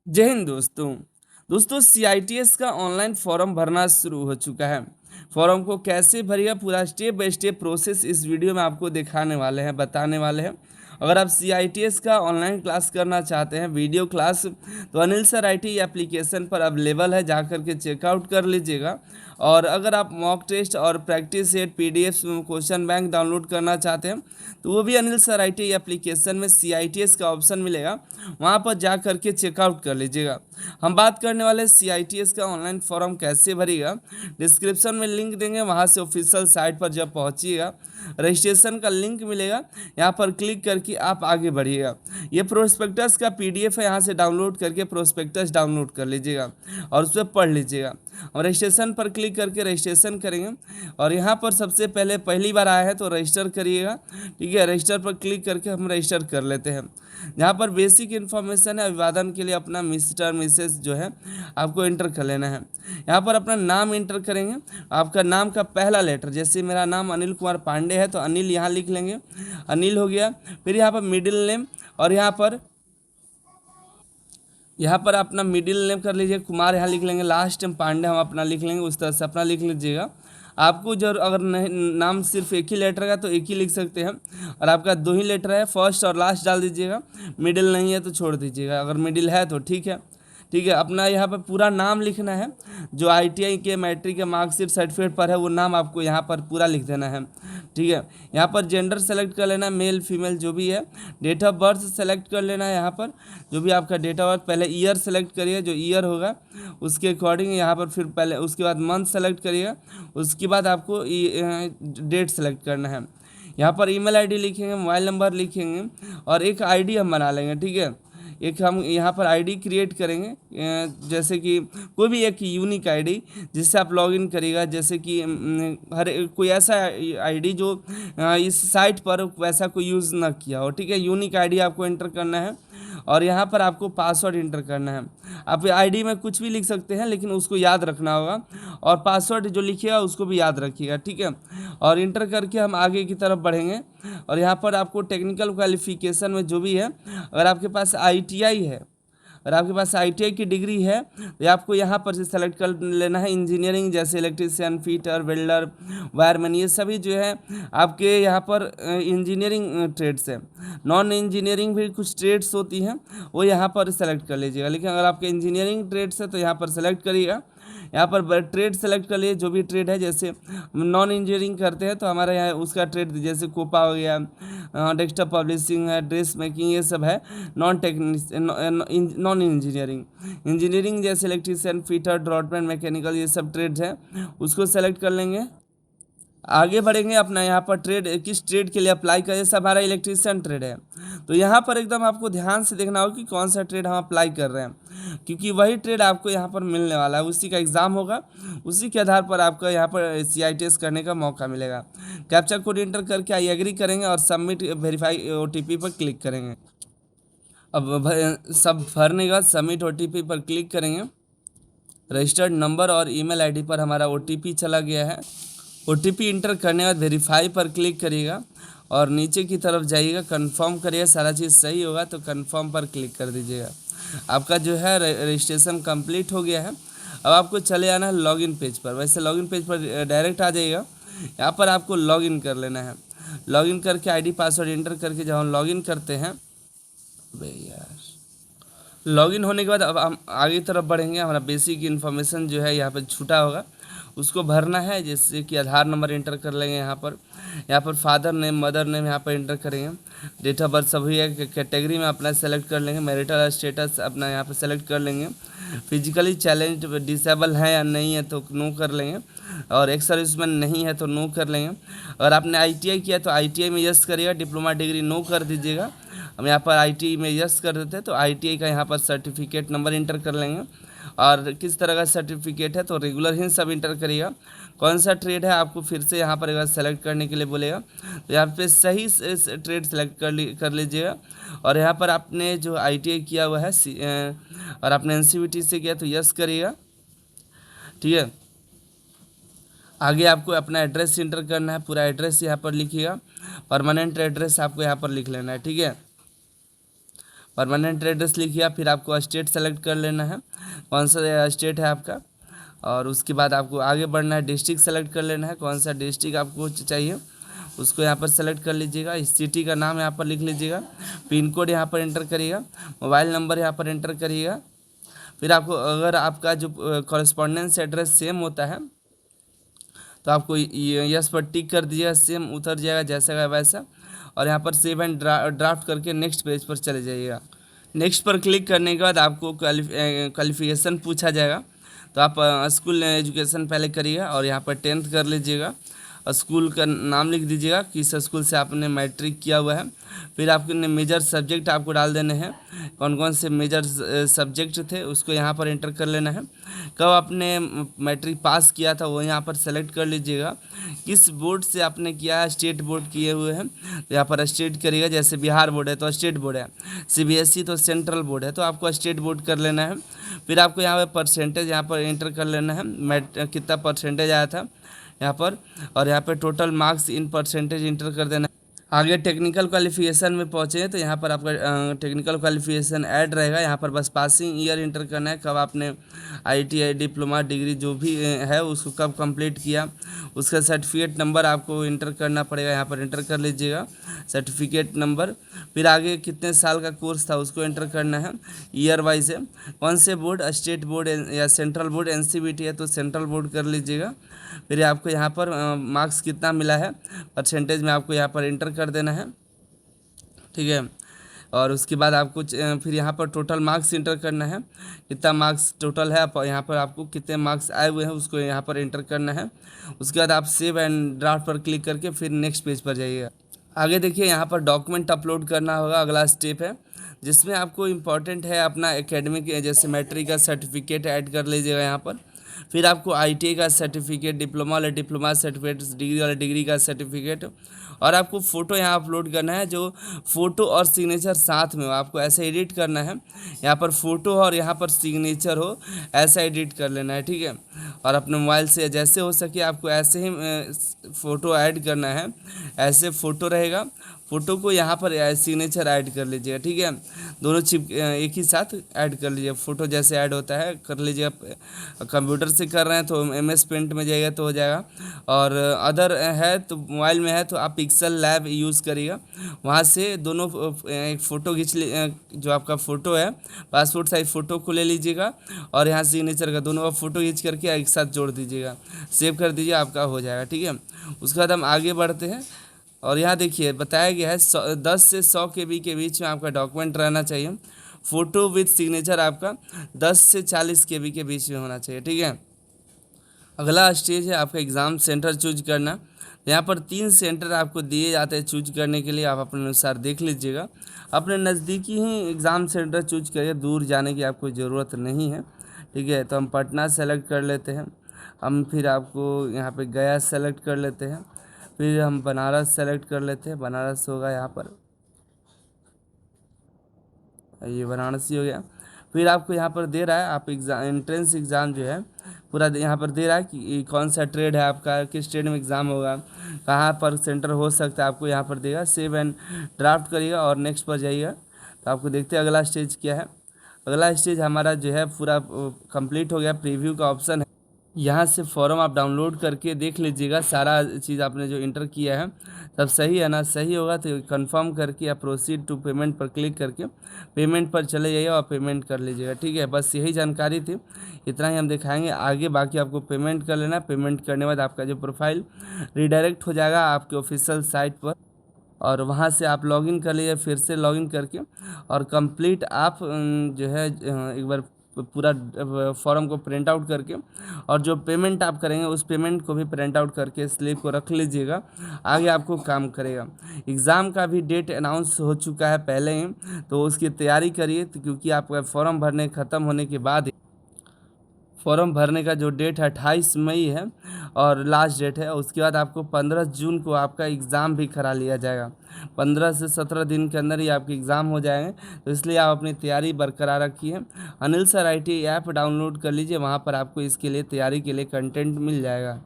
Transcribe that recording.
जय हिंद दोस्तों। सीआईटीएस का ऑनलाइन फॉर्म भरना शुरू हो चुका है। फॉर्म को कैसे भरिएगा पूरा स्टेप बाय स्टेप प्रोसेस इस वीडियो में आपको दिखाने वाले हैं, बताने वाले हैं। अगर आप सीआईटीएस का ऑनलाइन क्लास करना चाहते हैं वीडियो क्लास, तो अनिल सर आईटी एप्लीकेशन पर अवेलेबल है, जा कर के चेकआउट कर लीजिएगा। और अगर आप मॉक टेस्ट और practice set PDF question bank download करना चाहते हैं, तो वो भी अनिल सर आईटी एप्लीकेशन में सीआईटीएस का ऑप्शन मिलेगा, वहाँ पर जा करके चेकआउट कर लीजिएगा। हम बात करने वाले सीआईटीएस का ऑनलाइन फॉर्म कैसे भरिएगा, डिस्क्रिप्शन में लिंक देंगे, वहाँ से ऑफिशियल साइट पर जब पहुँचिएगा रजिस्ट्रेशन का लिंक मिलेगा, यहाँ पर क्लिक करके आप आगे बढ़िएगा। ये प्रोस्पेक्टस का पीडीएफ है, यहाँ से डाउनलोड करके प्रोस्पेक्टस डाउनलोड कर लीजिएगा और उस पर पढ़ लीजिएगा। और रजिस्ट्रेशन पर क्लिक करके रजिस्ट्रेशन करेंगे और यहाँ पर सबसे पहले पहली बार आया है तो रजिस्टर करिएगा। ठीक है, रजिस्टर पर क्लिक करके हम रजिस्टर कर लेते हैं। जहाँ पर बेसिक इन्फॉर्मेशन है, अभिवादन के लिए अपना मिस्टर मिसेस जो है आपको इंटर कर लेना है। यहाँ पर अपना नाम इंटर करेंगे, आपका नाम का पहला लेटर, जैसे मेरा नाम अनिल कुमार पांडे है तो अनिल यहाँ लिख लेंगे, अनिल हो गया। फिर यहाँ पर मिडिल नेम, और यहाँ पर अपना मिडिल नेम कर लीजिए, कुमार यहाँ लिख लेंगे, लास्ट टाइम पांडे हम अपना लिख लेंगे, उस तरह से अपना लिख लीजिएगा। आपको जो अगर नहीं नाम सिर्फ एक ही लेटर का तो एक ही लिख सकते हैं, और आपका दो ही लेटर है फर्स्ट और लास्ट डाल दीजिएगा। मिडिल नहीं है तो छोड़ दीजिएगा, अगर मिडिल है तो ठीक है। ठीक है, अपना यहाँ पर पूरा नाम लिखना है, जो आईटीआई के मैट्रिक के मार्कशीट सर्टिफिकेट पर है वो नाम आपको यहाँ पर पूरा लिख देना है। ठीक है, यहाँ पर जेंडर सेलेक्ट कर लेना, मेल फीमेल जो भी है। डेट ऑफ बर्थ सेलेक्ट कर लेना है, यहाँ पर जो भी आपका डेट ऑफ बर्थ, पहले ईयर सेलेक्ट करिए, जो ईयर होगा उसके अकॉर्डिंग यहाँ पर, फिर पहले उसके बाद मंथ सेलेक्ट करिएगा, उसके बाद आपको डेट सेलेक्ट करना है। यहाँ पर ईमेल आईडी लिखेंगे, मोबाइल नंबर लिखेंगे और एक आईडी हम बना लेंगे। ठीक है, एक हम यहाँ पर आईडी क्रिएट करेंगे, जैसे कि कोई भी एक यूनिक आईडी जिससे आप लॉगिन करिएगा, जैसे कि हर कोई ऐसा आईडी जो इस साइट पर वैसा कोई यूज़ ना किया हो। ठीक है, यूनिक आईडी आपको एंटर करना है और यहाँ पर आपको पासवर्ड इंटर करना है। आप आईडी में कुछ भी लिख सकते हैं लेकिन उसको याद रखना होगा, और पासवर्ड जो लिखिएगा उसको भी याद रखिएगा। ठीक है, और इंटर करके हम आगे की तरफ बढ़ेंगे। और यहाँ पर आपको टेक्निकल क्वालिफिकेशन में जो भी है, अगर आपके पास आईटीआई है, अगर आपके पास आईटीआई की डिग्री है तो आपको यहाँ पर से सेलेक्ट कर लेना है इंजीनियरिंग, जैसे इलेक्ट्रीशियन, फिटर, वेल्डर, वायरमैन, ये सभी जो है आपके यहाँ पर इंजीनियरिंग ट्रेड्स है। नॉन इंजीनियरिंग भी कुछ ट्रेड्स होती हैं, वो यहाँ पर सेलेक्ट कर लीजिएगा, लेकिन अगर आपके इंजीनियरिंग ट्रेड्स है तो यहाँ पर सेलेक्ट करिएगा। यहाँ पर ट्रेड सेलेक्ट कर लिए, जो भी ट्रेड है, जैसे नॉन इंजीनियरिंग करते हैं तो हमारे यहाँ उसका ट्रेड जैसे कोपा हो गया, डेस्कटॉप पब्लिशिंग है, ड्रेस मेकिंग, ये सब है नॉन इंजीनियरिंग। इंजीनियरिंग जैसे इलेक्ट्रीशियन, फिटर, ड्रॉटमैन, मैकेनिकल, ये सब ट्रेड्स हैं, उसको सेलेक्ट कर लेंगे। आगे बढ़ेंगे, अपना यहाँ पर ट्रेड किस ट्रेड के लिए अप्लाई करें, जैसे हमारा इलेक्ट्रीशियन ट्रेड है तो यहाँ पर एकदम आपको ध्यान से देखना होगा कि कौन सा ट्रेड हम अप्लाई कर रहे हैं, क्योंकि वही ट्रेड आपको यहाँ पर मिलने वाला है, उसी का एग्ज़ाम होगा, उसी के आधार पर आपका यहाँ पर सीआईटीएस करने का मौका मिलेगा। कैप्चा कोड इंटर करके आई एग्री करेंगे और सबमिट वेरीफाई ओटीपी पर क्लिक करेंगे। अब सब भरने के बाद सबमिट ओटीपी पर क्लिक करेंगे। रजिस्टर्ड नंबर और ईमेल आईडी पर हमारा ओटीपी चला गया है। ओटीपी इंटर करने के बाद वेरीफाई पर क्लिक करिएगा और नीचे की तरफ जाइएगा, कंफर्म करिएगा, सारा चीज़ सही होगा तो कंफर्म पर क्लिक कर दीजिएगा। आपका जो है रजिस्ट्रेशन कंप्लीट हो गया है। अब आपको चले आना है लॉगिन पेज पर, वैसे लॉगिन पेज पर डायरेक्ट आ जाइएगा। यहाँ पर आपको लॉगिन कर लेना है। लॉगिन करके आईडी पासवर्ड इंटर करके जब हम लॉगिन करते हैं, यार लॉगिन होने के बाद अब हम आगे तरफ बढ़ेंगे। हमारा बेसिक इन्फॉर्मेशन जो है यहाँ पर छूटा होगा उसको भरना है, जैसे कि आधार नंबर इंटर कर लेंगे, यहाँ पर फादर नेम, मदर नेम यहाँ पर इंटर करेंगे। डेट ऑफ बर्थ सभी है, कैटेगरी में अपना सेलेक्ट कर लेंगे, मैरिटल स्टेटस अपना यहाँ पर सेलेक्ट कर लेंगे। फिजिकली चैलेंज डिसेबल है या नहीं है तो नो कर लेंगे, और एक्स सर्विसमैन नहीं है तो नो कर लेंगे। अगर आपने आईटीआई किया तो आईटीआई में यस करिएगा, डिप्लोमा डिग्री नो कर दीजिएगा। हम यहाँ पर आईटीआई में यस कर देते हैं तो आईटीआई का यहाँ पर सर्टिफिकेट नंबर इंटर कर लेंगे, और किस तरह का सर्टिफिकेट है तो रेगुलर ही सब इंटर करिएगा। कौन सा ट्रेड है आपको फिर से यहाँ पर एक बार सेलेक्ट करने के लिए बोलेगा, तो यहाँ पे सही ट्रेड सेलेक्ट कर लीजिएगा। और यहाँ पर आपने जो आईटीआई किया हुआ है और आपने एनसीवीटी से किया तो यस करिएगा। ठीक है, आगे आपको अपना एड्रेस इंटर करना है, पूरा एड्रेस यहाँ पर लिखिएगा, परमानेंट एड्रेस आपको यहाँ पर लिख लेना है। ठीक है, परमानेंट एड्रेस लिखिए, फिर आपको स्टेट सेलेक्ट कर लेना है, कौन सा स्टेट है आपका, और उसके बाद आपको आगे बढ़ना है, डिस्ट्रिक्ट सेलेक्ट कर लेना है, कौन सा डिस्ट्रिक्ट आपको चाहिए उसको यहाँ पर सेलेक्ट कर लीजिएगा। इस सिटी का नाम यहाँ पर लिख लीजिएगा, पिन कोड यहाँ पर एंटर करिएगा, मोबाइल नंबर यहाँ पर एंटर करिएगा। फिर आपको अगर आपका जो कॉरेस्पॉन्डेंस एड्रेस सेम होता है तो आपको यस पर टिक कर दीजिएगा, सेम उतर जाएगा जैसा का वैसा, और यहाँ पर सेव एंड ड्राफ्ट करके नेक्स्ट पेज पर चले जाइएगा। नेक्स्ट पर क्लिक करने के बाद आपको क्वालिफिकेशन पूछा जाएगा, तो आप स्कूल एजुकेशन पहले करिएगा और यहाँ पर 10th कर लीजिएगा, स्कूल का नाम लिख दीजिएगा किस स्कूल से आपने मैट्रिक किया हुआ है। फिर आपके मेजर सब्जेक्ट आपको डाल देने हैं, कौन कौन से मेजर सब्जेक्ट थे उसको यहाँ पर एंटर कर लेना है। कब आपने मैट्रिक पास किया था वो यहाँ पर सेलेक्ट कर लीजिएगा। किस बोर्ड से आपने किया है, स्टेट बोर्ड किए हुए हैं तो यहाँ पर स्टेट करिएगा, जैसे बिहार बोर्ड है तो स्टेट बोर्ड है, CBSE तो सेंट्रल बोर्ड है तो आपको स्टेट बोर्ड कर लेना है। फिर आपको यहाँ पर परसेंटेज यहाँ पर एंटर कर लेना है, कितना परसेंटेज आया था यहाँ पर, और यहाँ पर total marks in percentage inter कर देना है। आगे टेक्निकल क्वालिफिकेशन में पहुँचे तो यहाँ पर आपका टेक्निकल क्वालिफिकेशन ऐड रहेगा, यहाँ पर बस पासिंग ईयर इंटर करना है, कब आपने ITI डिप्लोमा डिग्री जो भी है उसको कब कंप्लीट किया, उसका सर्टिफिकेट नंबर आपको इंटर करना पड़ेगा, यहाँ पर इंटर कर लीजिएगा सर्टिफिकेट नंबर। फिर आगे कितने साल का कोर्स था उसको एंटर करना है, ईयर वाइज है, कौन से बोर्ड, स्टेट बोर्ड या सेंट्रल बोर्ड, NCVT है तो सेंट्रल बोर्ड कर लीजिएगा। फिर आपको यहाँ पर मार्क्स कितना मिला है परसेंटेज में आपको यहाँ पर इंटर कर देना है, ठीक है। और उसके बाद आपको फिर यहाँ पर टोटल मार्क्स इंटर करना है, कितना मार्क्स टोटल है, यहाँ पर आपको कितने मार्क्स आए हुए हैं उसको यहाँ पर इंटर करना है। उसके बाद आप सेव एंड ड्राफ्ट पर क्लिक करके फिर नेक्स्ट पेज पर जाइएगा। आगे देखिए यहाँ पर डॉक्यूमेंट अपलोड करना होगा, अगला स्टेप है जिसमें आपको इम्पॉर्टेंट है अपना एकेडमिक जैसे मैट्रिक का सर्टिफिकेट ऐड कर लीजिएगा यहाँ पर। फिर आपको ITI का सर्टिफिकेट, डिप्लोमा वाला डिप्लोमा सर्टिफिकेट, डिग्री वाला डिग्री का सर्टिफिकेट, और आपको फ़ोटो यहाँ अपलोड करना है, जो फ़ोटो और सिग्नेचर साथ में हो, आपको ऐसे एडिट करना है, यहाँ पर फ़ोटो और यहाँ पर सिग्नेचर हो ऐसा एडिट कर लेना है, ठीक है। और अपने मोबाइल से जैसे हो सके आपको ऐसे ही फ़ोटो ऐड करना है, ऐसे फ़ोटो रहेगा, फ़ोटो को यहाँ पर सिग्नेचर ऐड कर लीजिएगा, ठीक है। दोनों चिप एक ही साथ ऐड कर लीजिए, फ़ोटो जैसे ऐड होता है कर लीजिएगा। कंप्यूटर से कर रहे हैं तो MS पेंट में जाइएगा तो हो जाएगा, और अदर है तो मोबाइल में है तो आप पिक्सल लैब यूज़ करिएगा, वहाँ से दोनों एक फ़ोटो खींच जो आपका फ़ोटो है पासपोर्ट साइज फ़ोटो को ले लीजिएगा, और यहाँ सिग्नेचर का दोनों का फ़ोटो खींच करके एक साथ जोड़ दीजिएगा, सेव कर दीजिए, आपका हो जाएगा, ठीक है। उसके बाद हम आगे बढ़ते हैं, और यहाँ देखिए बताया गया है 10 से 100 KB के बीच में आपका डॉक्यूमेंट रहना चाहिए, फ़ोटो विथ सिग्नेचर आपका 10 से 40 KB के बीच में होना चाहिए, ठीक है। अगला स्टेज है आपका एग्ज़ाम सेंटर चूज करना। यहाँ पर 3 सेंटर आपको दिए जाते हैं चूज करने के लिए, आप अपने अनुसार देख लीजिएगा, अपने नज़दीकी ही एग्ज़ाम सेंटर चूज करिए, दूर जाने की आपको ज़रूरत नहीं है, ठीक है। तो हम पटना सेलेक्ट कर लेते हैं, हम फिर आपको यहाँ पे गया सेलेक्ट कर लेते हैं, फिर हम बनारस सेलेक्ट कर लेते हैं, बनारस होगा यहाँ पर, ये वाराणसी हो गया। फिर आपको यहाँ पर दे रहा है आप एग्ज़ाम एंट्रेंस एग्ज़ाम जो है पूरा यहाँ पर दे रहा है कि कौन सा ट्रेड है आपका, किस ट्रेड में एग्ज़ाम होगा, कहाँ पर सेंटर हो सकता है, आपको यहाँ पर देगा। सेव एंड ड्राफ्ट करिएगा और नेक्स्ट पर जाइएगा, तो आपको देखते हैं अगला स्टेज क्या है। अगला स्टेज हमारा जो है पूरा कंप्लीट हो गया, प्रीव्यू का ऑप्शन है, यहाँ से फॉर्म आप डाउनलोड करके देख लीजिएगा, सारा चीज़ आपने जो इंटर किया है सब सही है ना, सही होगा तो कंफर्म करके आप प्रोसीड टू पेमेंट पर क्लिक करके पेमेंट पर चले जाइए और पेमेंट कर लीजिएगा, ठीक है। बस यही जानकारी थी, इतना ही हम दिखाएंगे आगे, बाकी आपको पेमेंट कर लेना। पेमेंट करने के बाद आपका जो प्रोफाइल रिडायरेक्ट हो जाएगा आपके ऑफिशियल साइट पर, और वहाँ से आप लॉगिन कर लीजिए, फिर से लॉगिन करके और कंप्लीट आप जो है एक बार पूरा फॉर्म को प्रिंट आउट करके, और जो पेमेंट आप करेंगे उस पेमेंट को भी प्रिंट आउट करके स्लिप को रख लीजिएगा, आगे आपको काम करेगा। एग्ज़ाम का भी डेट अनाउंस हो चुका है पहले ही, तो उसकी तैयारी करिए, क्योंकि आपका फॉर्म भरने ख़त्म होने के बाद फॉर्म भरने का जो डेट है 28 मई है और लास्ट डेट है, उसके बाद आपको 15 जून को आपका एग्ज़ाम भी करा लिया जाएगा। 15 से 17 दिन के अंदर ही आपके एग्ज़ाम हो जाएंगे, तो इसलिए आप अपनी तैयारी बरकरार रखिए। Anil sir IT app download कर लीजिए, वहाँ पर आपको इसके लिए तैयारी के लिए कंटेंट मिल जाएगा।